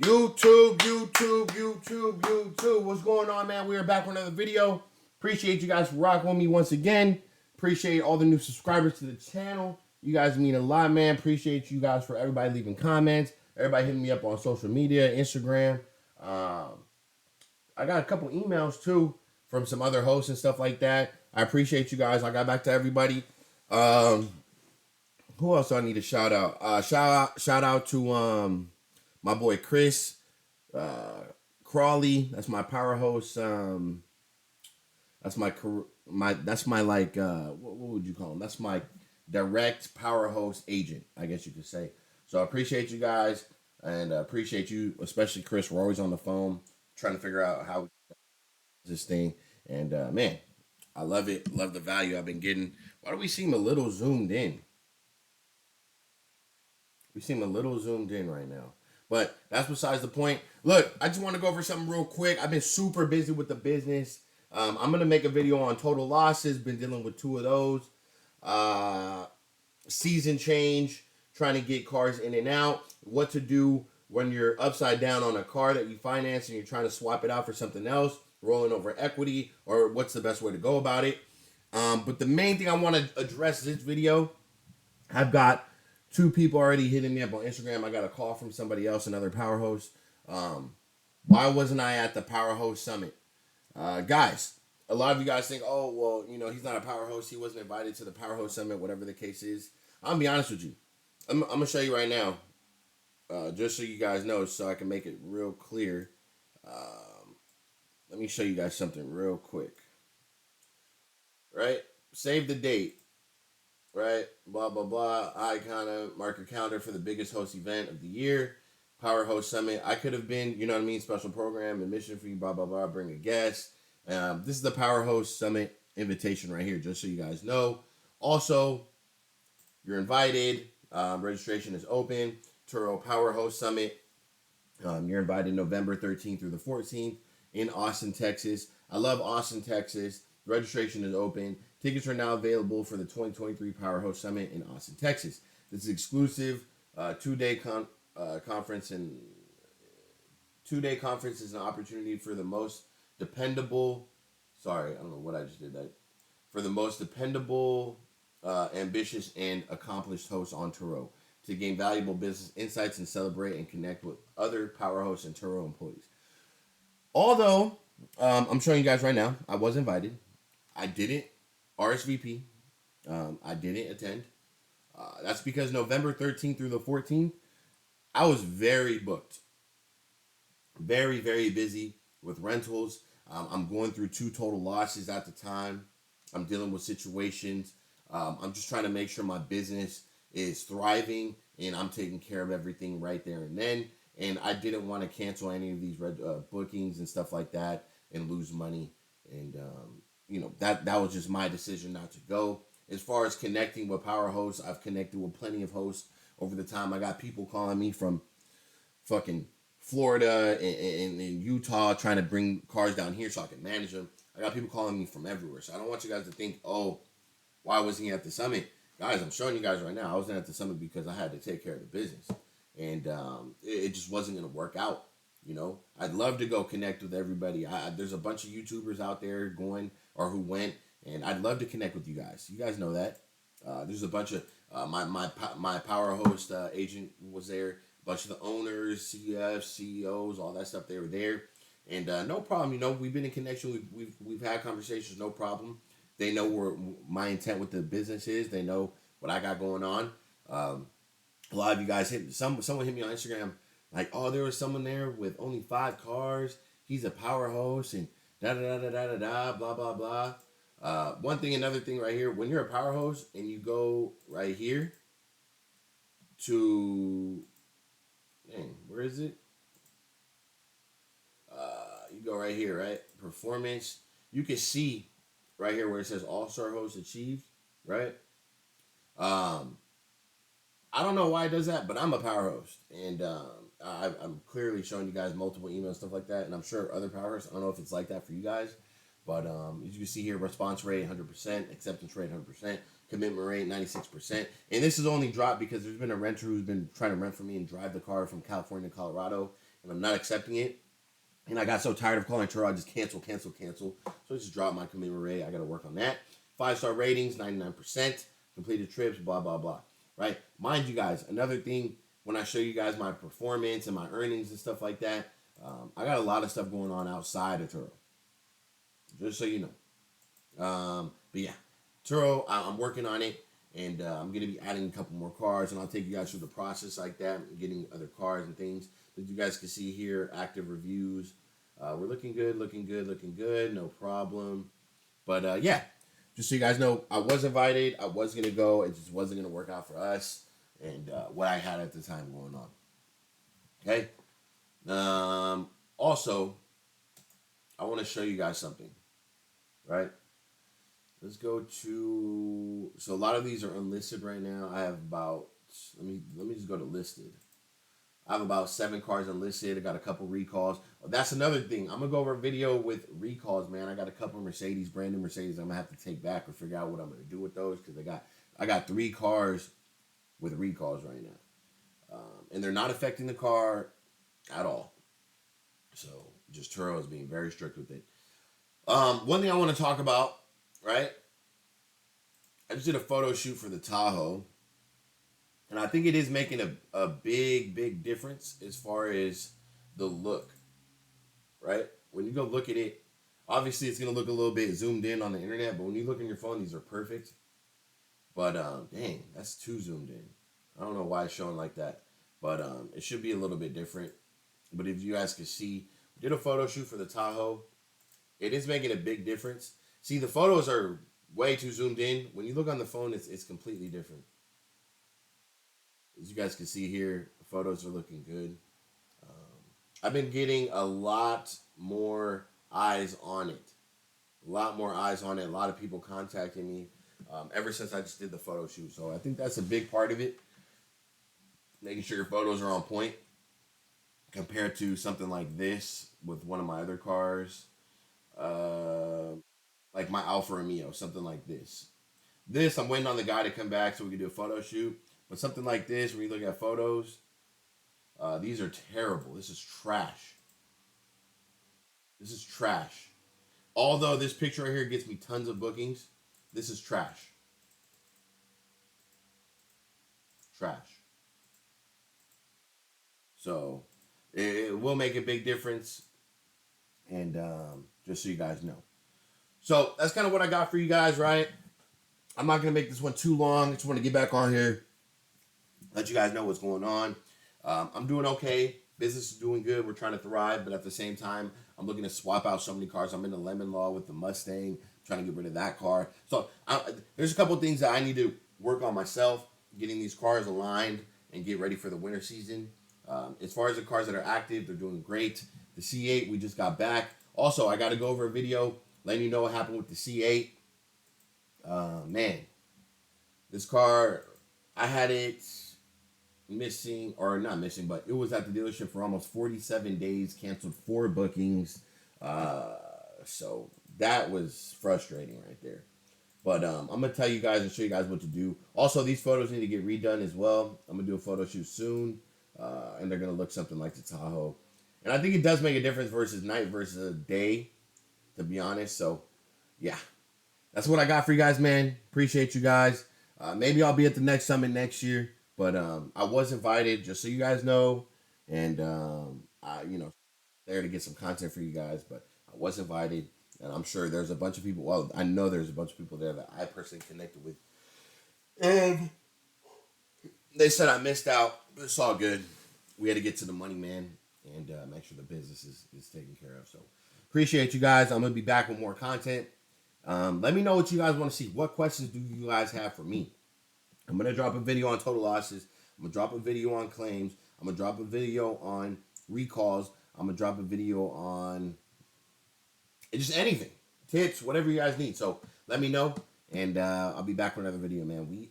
YouTube. What's going on, man? We are back with another video. Appreciate you guys for rocking with me once again. Appreciate all the new subscribers to the channel. You guys mean a lot, man. Appreciate you guys for everybody leaving comments. Everybody hitting me up on social media, Instagram. I got a couple emails, too, from some other hosts and stuff like that. I appreciate you guys. I got back to everybody. Who else do I need to shout out? Shout out to my boy Chris Crawley. That's my power host. That's my like what would you call him? That's my direct power host agent, I guess you could say. So I appreciate you guys and appreciate you, especially Chris. We're always on the phone trying to figure out how this thing. And man, I love it. Love the value I've been getting. Why do we seem a little zoomed in? We seem a little zoomed in right now. But that's besides the point. Look, I just want to go over something real quick. I've been super busy with the business. I'm going to make a video on total losses. Been dealing with two of those. Season change. Trying to get cars in and out. What to do when you're upside down on a car that you finance and you're trying to swap it out for something else. Rolling over equity. Or what's the best way to go about it. But the main thing I want to address this video. I've got two people already hitting me up on Instagram. I got a call from somebody else, another power host. Why wasn't I at the Power Host Summit? Guys, a lot of you guys think, oh, well, you know, he's not a power host. He wasn't invited to the Power Host Summit, whatever the case is. I'm going to be honest with you. I'm going to show you right now, just so you guys know, so I can make it real clear. Let me show you guys something real quick. Right? Save the date. Right? Blah, blah, blah. Icon, mark your calendar for the biggest host event of the year. Power Host Summit. I could have been, you know what I mean? Special program, admission fee, blah, blah, blah. Bring a guest. This is the Power Host Summit invitation right here, just so you guys know. Also, you're invited. Registration is open. Turo Power Host Summit. You're invited November 13th through the 14th in Austin, Texas. I love Austin, Texas. Registration is open. Tickets are now available for the 2023 Power Host Summit in Austin, Texas. This is exclusive two-day conference, and two-day conference is an opportunity for the most dependable. Sorry, I don't know what I just did. That for the most dependable, ambitious, and accomplished hosts on Turo to gain valuable business insights and celebrate and connect with other power hosts and Turo employees. Although I'm showing you guys right now, I was invited. I didn't RSVP. I didn't attend. That's because November 13th through the 14th, I was very booked. Very, very busy with rentals. I'm going through two total losses at the time. I'm dealing with situations. I'm just trying to make sure my business is thriving and I'm taking care of everything right there and then. And I didn't want to cancel any of these bookings and stuff like that and lose money. And you know, that was just my decision not to go. As far as connecting with power hosts, I've connected with plenty of hosts over the time. I got people calling me from fucking Florida and Utah trying to bring cars down here so I can manage them. I got people calling me from everywhere. So I don't want you guys to think, oh, why wasn't he at the summit? Guys, I'm showing you guys right now. I wasn't at the summit because I had to take care of the business. And it just wasn't going to work out. You know, I'd love to go connect with everybody. There's a bunch of YouTubers out there going or who went, and I'd love to connect with you guys. You guys know that. There's a bunch of my power host agent was there. A bunch of the owners, CEOs, CEOs, all that stuff. They were there, and no problem. You know, we've been in connection. We've had conversations. No problem. They know where my intent with the business is. They know what I got going on. A lot of you guys someone hit me on Instagram. Like, oh, there was someone there with only 5 cars. He's a power host and da-da-da-da-da-da, blah, blah, blah. One thing, another thing right here. When you're a power host and you go right here to, where is it? You go right here, right? Performance. You can see right here where it says All-Star Host Achieved, right? I don't know why it does that, but I'm a power host. And I'm clearly showing you guys multiple emails, stuff like that. And I'm sure other power hosts, I don't know if it's like that for you guys. But as you can see here, response rate 100%, acceptance rate 100%, commitment rate 96%. And this is only dropped because there's been a renter who's been trying to rent for me and drive the car from California to Colorado. and I'm not accepting it. And I got so tired of calling Turo, I just cancel. So I just dropped my commitment rate. I got to work on that. 5-star ratings, 99%. Completed trips, blah, blah, blah. Right? Mind you guys, another thing, when I show you guys my performance and my earnings and stuff like that, I got a lot of stuff going on outside of Turo. Just so you know. But yeah, Turo, I'm working on it. And I'm going to be adding a couple more cars. And I'll take you guys through the process like that. Getting other cars and things. That you guys can see here, active reviews. We're looking good. No problem. But yeah, just so you guys know, I was invited. I was going to go. It just wasn't going to work out for us. And what I had at the time going on. Okay. Also, I want to show you guys something. Right? Let's go to, so a lot of these are unlisted right now. I have about, let me just go to listed. I have about 7 cars unlisted. I got a couple recalls. That's another thing. I'm gonna go over a video with recalls, man. I got a couple Mercedes, brand new Mercedes. I'm gonna have to take back or figure out what I'm gonna do with those because I got 3 cars with recalls right now, and they're not affecting the car at all. So just Turo is being very strict with it. One thing I want to talk about. Right? I just did a photo shoot for the Tahoe. And I think it is making a big difference as far as the look. Right? When you go look at it, obviously it's going to look a little bit zoomed in on the internet. But when you look on your phone, these are perfect. But dang, that's too zoomed in. I don't know why it's showing like that. But it should be a little bit different. But if you guys can see, we did a photo shoot for the Tahoe. It is making a big difference. See, the photos are way too zoomed in. When you look on the phone, it's completely different. As you guys can see here, the photos are looking good. I've been getting a lot more eyes on it. A lot more eyes on it. A lot of people contacting me ever since I just did the photo shoot. So I think that's a big part of it. Making sure your photos are on point compared to something like this with one of my other cars. Like my Alfa Romeo, something like this. This, I'm waiting on the guy to come back so we can do a photo shoot. But something like this, when you look at photos, these are terrible. This is trash. This is trash. Although this picture right here gets me tons of bookings, this is trash. Trash. So, it will make a big difference. And just so you guys know. So that's kind of what I got for you guys, right? I'm not going to make this one too long. I just want to get back on here, let you guys know what's going on. I'm doing okay. Business is doing good. We're trying to thrive, but at the same time, I'm looking to swap out so many cars. I'm in the lemon law with the Mustang, trying to get rid of that car. So there's a couple of things that I need to work on myself, getting these cars aligned and get ready for the winter season. As far as the cars that are active, they're doing great. The C8, we just got back. Also, I got to go over a video letting you know what happened with the C8. Man, this car, I had it missing, or not missing, but it was at the dealership for almost 47 days, canceled 4 bookings. So that was frustrating right there. But I'm going to tell you guys and show you guys what to do. Also, these photos need to get redone as well. I'm going to do a photo shoot soon, and they're going to look something like the Tahoe. And I think it does make a difference versus night versus a day, to be honest. So, yeah. That's what I got for you guys, man. Appreciate you guys. Maybe I'll be at the next summit next year. But I was invited, just so you guys know. And, there to get some content for you guys. But I was invited. And I'm sure there's a bunch of people. Well, I know there's a bunch of people there that I personally connected with. And they said I missed out. It's all good. We had to get to the money, man. And make sure the business is taken care of. So appreciate you guys. I'm going to be back with more content. Let me know what you guys want to see. What questions do you guys have for me? I'm going to drop a video on total losses. I'm going to drop a video on claims. I'm going to drop a video on recalls. I'm going to drop a video on just anything. Tips, whatever you guys need. So let me know. And I'll be back with another video, man.